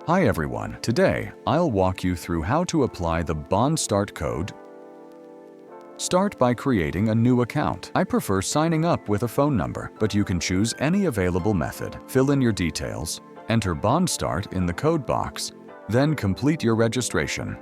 Hi everyone, today I'll walk you through how to apply the BondStart code. Start by creating a new account. I prefer signing up with a phone number, but you can choose any available method. Fill in your details, enter BondStart in the code box, then complete your registration.